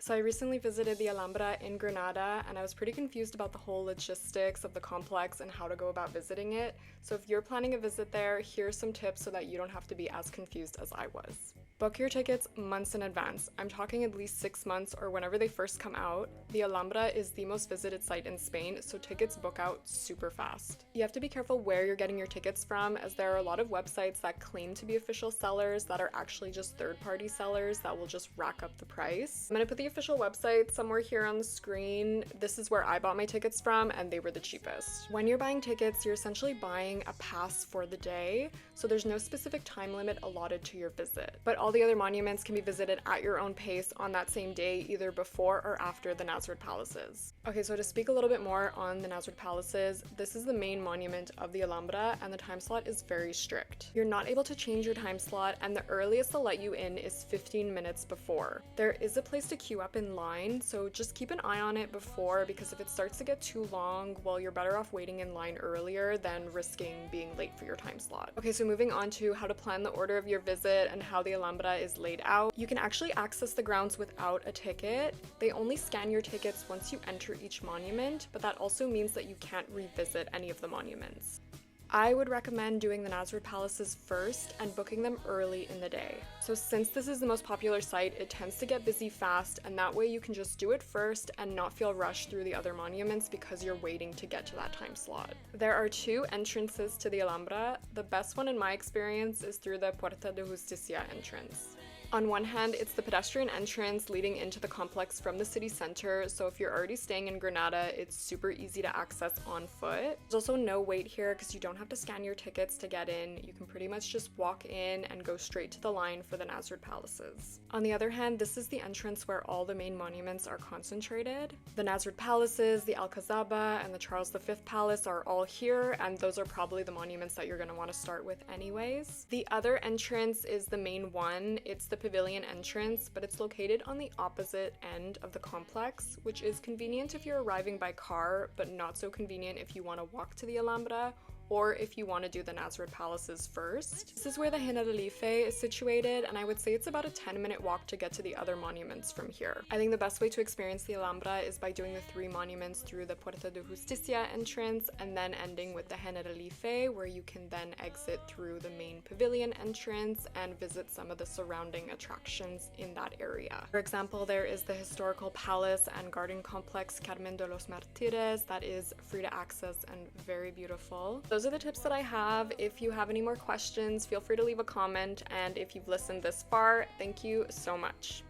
So I recently visited the Alhambra in Granada and I was pretty confused about the whole logistics of the complex and how to go about visiting it. So if you're planning a visit there, here's some tips so that you don't have to be as confused as I was. Book your tickets months in advance. I'm talking at least 6 months or whenever they first come out. The Alhambra is the most visited site in Spain, so tickets book out super fast. You have to be careful where you're getting your tickets from, as there are a lot of websites that claim to be official sellers that are actually just third-party sellers that will just rack up the price. I'm gonna put the official website somewhere here on the screen. This is where I bought my tickets from and they were the cheapest. When you're buying tickets, you're essentially buying a pass for the day, so there's no specific time limit allotted to your visit. But all the other monuments can be visited at your own pace on that same day, either before or after the Nasrid Palaces. Okay, so to speak a little bit more on the Nasrid Palaces, this is the main monument of the Alhambra and the time slot is very strict. You're not able to change your time slot and the earliest they'll let you in is 15 minutes before. There is a place to queue up in line, so just keep an eye on it before, because if it starts to get too long, well, you're better off waiting in line earlier than risking being late for your time slot. Okay, so moving on to how to plan the order of your visit and how the Alhambra is laid out. You can actually access the grounds without a ticket. They only scan your tickets once you enter each monument, but that also means that you can't revisit any of the monuments. I would recommend doing the Nasrid Palaces first and booking them early in the day. So since this is the most popular site, it tends to get busy fast, and that way you can just do it first and not feel rushed through the other monuments because you're waiting to get to that time slot. There are 2 entrances to the Alhambra. The best one in my experience is through the Puerta de Justicia entrance. On one hand, it's the pedestrian entrance leading into the complex from the city center, so if you're already staying in Granada, it's super easy to access on foot. There's also no wait here because you don't have to scan your tickets to get in. You can pretty much just walk in and go straight to the line for the Nasrid Palaces. On the other hand, this is the entrance where all the main monuments are concentrated. The Nasrid Palaces, the Alcazaba, and the Charles V Palace are all here, and those are probably the monuments that you're going to want to start with anyways. The other entrance is the main one. It's the pavilion entrance, but it's located on the opposite end of the complex, which is convenient if you're arriving by car, but not so convenient if you want to walk to the Alhambra or if you want to do the Nasrid Palaces first. This is where the Generalife is situated, and I would say it's about a 10-minute walk to get to the other monuments from here. I think the best way to experience the Alhambra is by doing the 3 monuments through the Puerta de Justicia entrance and then ending with the Generalife, where you can then exit through the main pavilion entrance and visit some of the surrounding attractions in that area. For example, there is the historical palace and garden complex Carmen de los Martires that is free to access and very beautiful. Those are the tips that I have. If you have any more questions, feel free to leave a comment, and if you've listened this far, thank you so much.